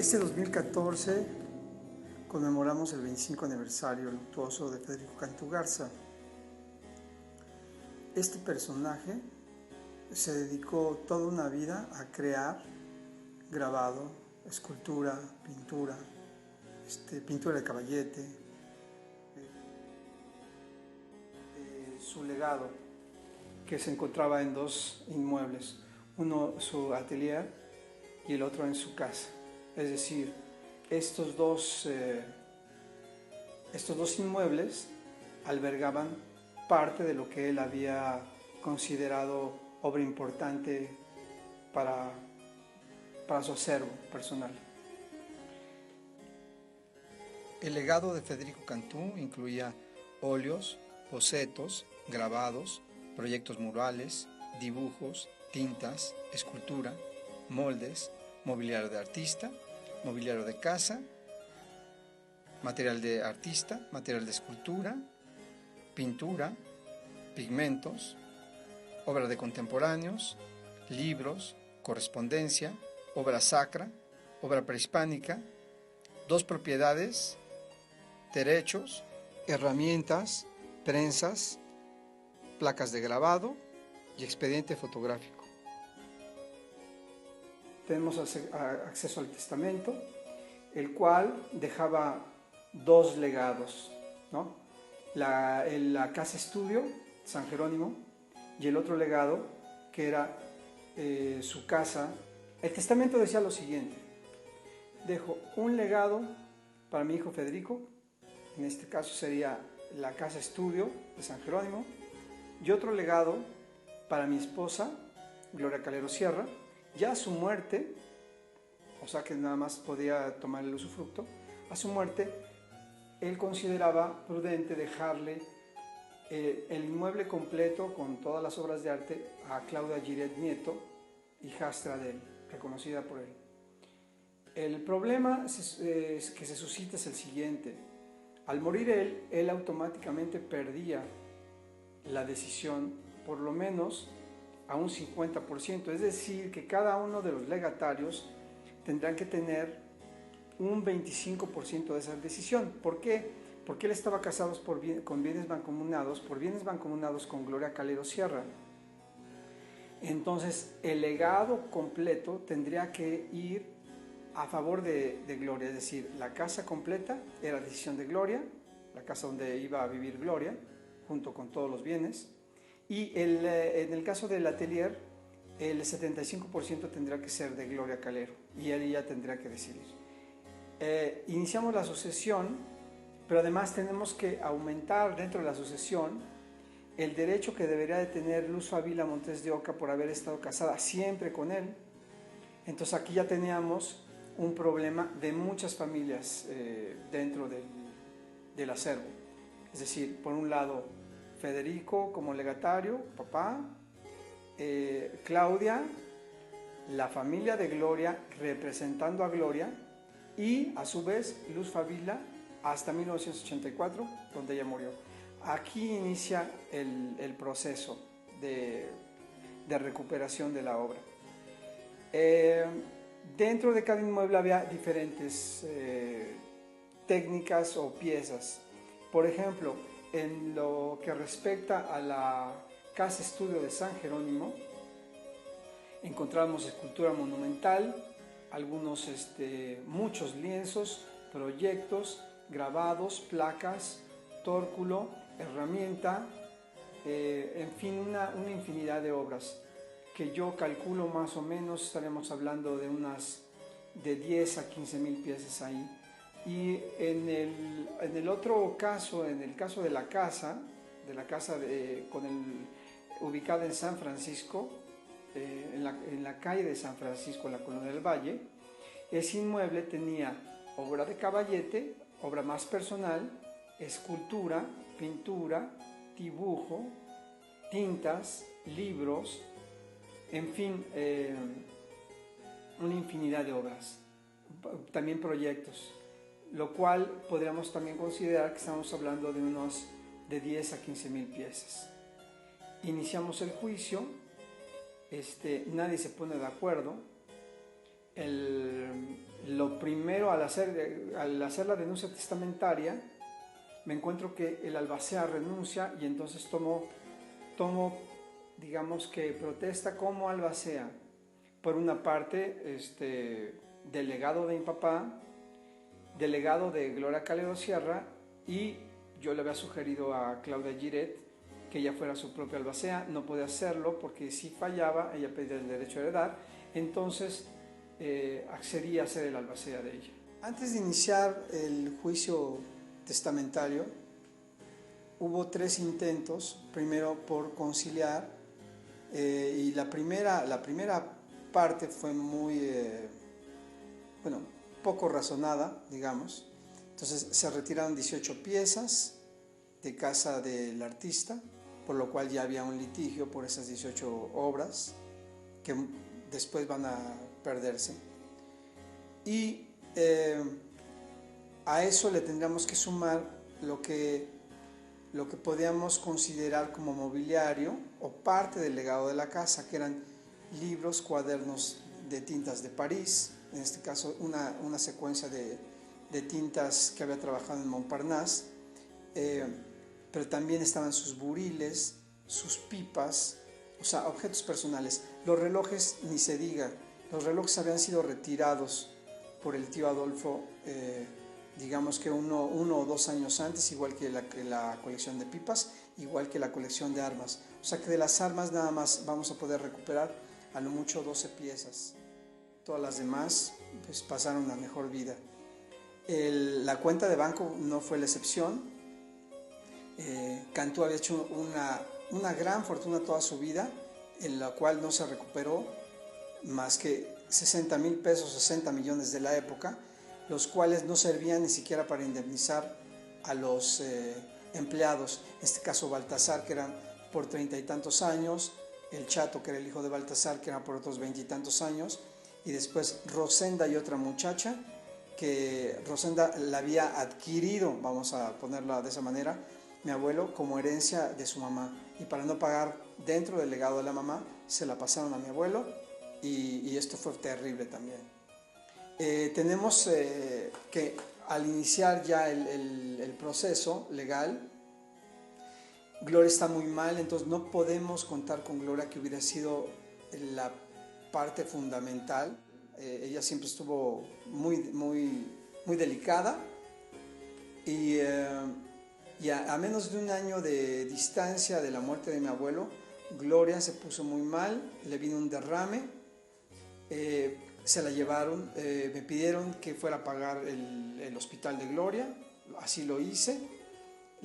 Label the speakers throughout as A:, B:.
A: Este 2014 conmemoramos el 25 aniversario luctuoso de Federico Cantú Garza. Este personaje se dedicó toda una vida a crear grabado, escultura, pintura, pintura de caballete. Su legado, que se encontraba en dos inmuebles, uno su atelier y el otro en su casa. Es decir, estos dos inmuebles albergaban parte de lo que él había considerado obra importante para su acervo personal. El legado de Federico Cantú incluía óleos, bocetos, grabados, proyectos murales, dibujos, tintas, escultura, moldes, mobiliario de artista, mobiliario de casa, material de artista, material de escultura, pintura, pigmentos, obra de contemporáneos, libros, correspondencia, obra sacra, obra prehispánica, dos propiedades, derechos, herramientas, prensas, placas de grabado y expediente fotográfico. Tenemos acceso al testamento, el cual dejaba dos legados, ¿no? La casa estudio, San Jerónimo, y el otro legado, que era su casa. El testamento decía lo siguiente: dejo un legado para mi hijo Federico, en este caso sería la casa estudio de San Jerónimo, y otro legado para mi esposa, Gloria Calero Sierra. Ya a su muerte, o sea que nada más podía tomar el usufructo, a su muerte él consideraba prudente dejarle el inmueble completo con todas las obras de arte a Claudia Giret Nieto, hijastra de él, reconocida por él. El problema que se suscita es el siguiente: al morir él automáticamente perdía la decisión, por lo menos a un 50%, es decir, que cada uno de los legatarios tendrán que tener un 25% de esa decisión. ¿Por qué? Porque él estaba casado con bienes mancomunados, con Gloria Calero Sierra. Entonces, el legado completo tendría que ir a favor de Gloria, es decir, la casa completa era decisión de Gloria, la casa donde iba a vivir Gloria, junto con todos los bienes, y en el caso del atelier, el 75% tendría que ser de Gloria Calero, y ella tendría que decidir. Iniciamos la sucesión, pero además tenemos que aumentar dentro de la sucesión el derecho que debería de tener Luz Favila Montes de Oca por haber estado casada siempre con él. Entonces aquí ya teníamos un problema de muchas familias dentro del acervo. Es decir, por un lado, Federico como legatario, papá, Claudia, la familia de Gloria representando a Gloria, y a su vez Luz Favila hasta 1984, donde ella murió. Aquí inicia el proceso de recuperación de la obra. Dentro de cada inmueble había diferentes técnicas o piezas. Por ejemplo, en lo que respecta a la casa estudio de San Jerónimo, encontramos escultura monumental, muchos lienzos, proyectos, grabados, placas, tórculo, herramienta, en fin, una infinidad de obras que yo calculo más o menos estaremos hablando de unas de 10 a 15 mil piezas ahí. Y en el otro caso, en el caso de la casa ubicada en San Francisco, en la calle de San Francisco, en la Colonia del Valle, ese inmueble tenía obra de caballete, obra más personal, escultura, pintura, dibujo, tintas, libros, en fin, una infinidad de obras, también proyectos, lo cual podríamos también considerar que estamos hablando de unos de 10 a 15 mil piezas. Iniciamos el juicio, nadie se pone de acuerdo, Lo primero, al hacer la denuncia testamentaria, me encuentro que el albacea renuncia y entonces tomo, digamos que protesta como albacea. Por una parte, delegado de mi papá, delegado de Gloria Caledo Sierra, y yo le había sugerido a Claudia Giret que ella fuera su propia albacea. No podía hacerlo porque si fallaba, ella pedía el derecho a heredar, entonces accedí a ser el albacea de ella. Antes de iniciar el juicio testamentario, hubo 3 intentos, primero por conciliar, y la primera parte fue muy, poco razonada, digamos. Entonces se retiraron 18 piezas de casa del artista, por lo cual ya había un litigio por esas 18 obras que después van a perderse. Y a eso le tendríamos que sumar lo que podíamos considerar como mobiliario o parte del legado de la casa, que eran libros, cuadernos de tintas de París, en este caso una secuencia de tintas que había trabajado en Montparnasse, pero también estaban sus buriles, sus pipas, o sea, objetos personales. Los relojes, ni se diga, los relojes habían sido retirados por el tío Adolfo, digamos que uno o 2 años antes, igual que la colección de pipas, igual que la colección de armas. O sea que de las armas nada más vamos a poder recuperar a lo mucho 12 piezas. Todas las demás pues pasaron a mejor vida. La cuenta de banco no fue la excepción. Cantú había hecho una gran fortuna toda su vida, en la cual no se recuperó más que 60,000 pesos, 60 millones de la época, los cuales no servían ni siquiera para indemnizar a los empleados. En este caso Baltasar, que eran por 30 y tantos años, el Chato, que era el hijo de Baltasar, que era por otros 20 y tantos años, y después Rosenda y otra muchacha, que Rosenda la había adquirido, vamos a ponerla de esa manera, mi abuelo, como herencia de su mamá, y para no pagar dentro del legado de la mamá, se la pasaron a mi abuelo, y esto fue terrible también. Tenemos que al iniciar ya el proceso legal, Gloria está muy mal, entonces no podemos contar con Gloria, que hubiera sido la parte fundamental. Ella siempre estuvo muy delicada, y a menos de un año de distancia de la muerte de mi abuelo, Gloria se puso muy mal, le vino un derrame, se la llevaron, me pidieron que fuera a pagar el hospital de Gloria, así lo hice,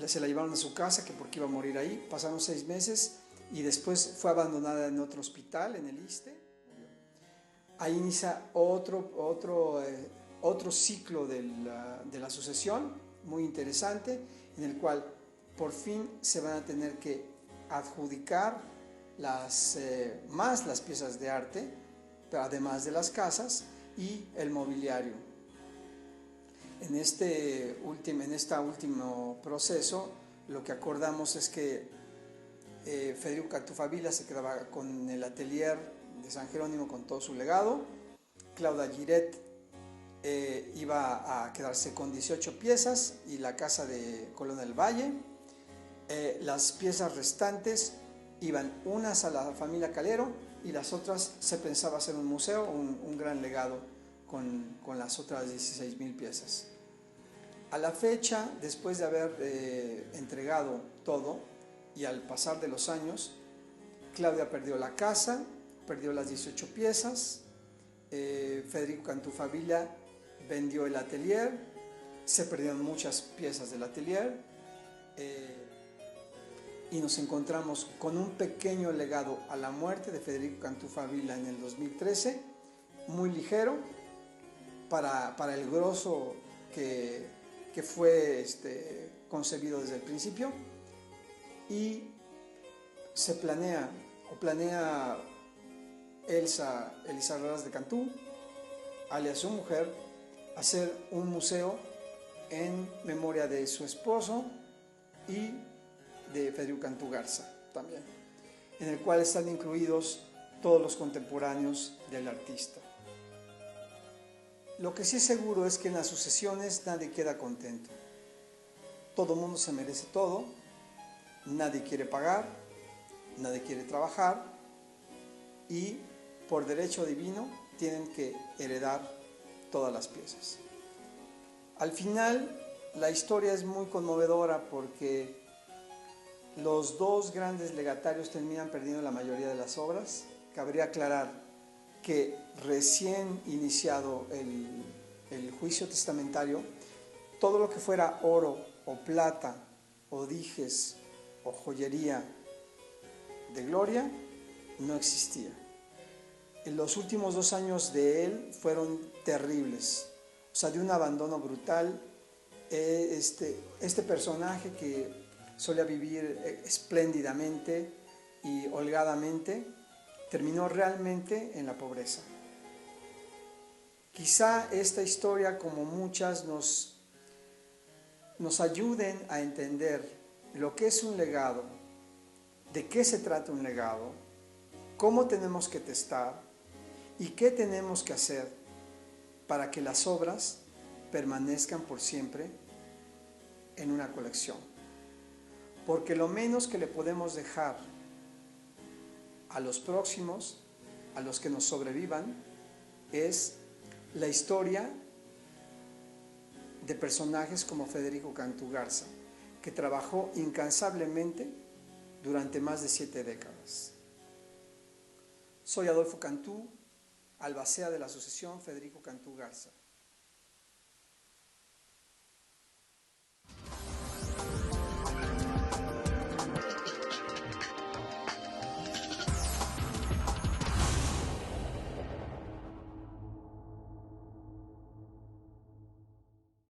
A: se la llevaron a su casa, que porque iba a morir ahí. Pasaron 6 meses y después fue abandonada en otro hospital, en el ISSSTE. Ahí inicia otro ciclo de la sucesión, muy interesante, en el cual por fin se van a tener que adjudicar más las piezas de arte, además de las casas y el mobiliario. En este último proceso, lo que acordamos es que Federico Cantufavila se quedaba con el atelier de San Jerónimo con todo su legado. Claudia Giret iba a quedarse con 18 piezas y la casa de Colón del Valle. Las piezas restantes iban unas a la familia Calero y las otras se pensaba hacer un museo, un gran legado con las otras 16,000 piezas. A la fecha, después de haber entregado todo y al pasar de los años, Claudia perdió la casa, perdió las 18 piezas, Federico Cantufavila vendió el atelier, se perdieron muchas piezas del atelier, y nos encontramos con un pequeño legado a la muerte de Federico Cantufavila en el 2013, muy ligero para el grosso que fue concebido desde el principio, y se planea Elsa Elizarraras de Cantú, alias su mujer, hacer un museo en memoria de su esposo y de Federico Cantú Garza también, en el cual están incluidos todos los contemporáneos del artista. Lo que sí es seguro es que en las sucesiones nadie queda contento. Todo el mundo se merece todo, nadie quiere pagar, nadie quiere trabajar y por derecho divino tienen que heredar todas las piezas. Al final la historia es muy conmovedora porque los dos grandes legatarios terminan perdiendo la mayoría de las obras. Cabría aclarar que recién iniciado el juicio testamentario, todo lo que fuera oro o plata o dijes o joyería de Gloria no existía. En los últimos 2 años de él fueron terribles, o sea, de un abandono brutal. Este personaje que solía vivir espléndidamente y holgadamente, terminó realmente en la pobreza. Quizá esta historia, como muchas, nos ayuden a entender lo que es un legado, de qué se trata un legado, cómo tenemos que testar y qué tenemos que hacer para que las obras permanezcan por siempre en una colección. Porque lo menos que le podemos dejar a los próximos, a los que nos sobrevivan, es la historia de personajes como Federico Cantú Garza, que trabajó incansablemente durante más de 7 décadas. Soy Adolfo Cantú, albacea de la Asociación Federico Cantú Garza.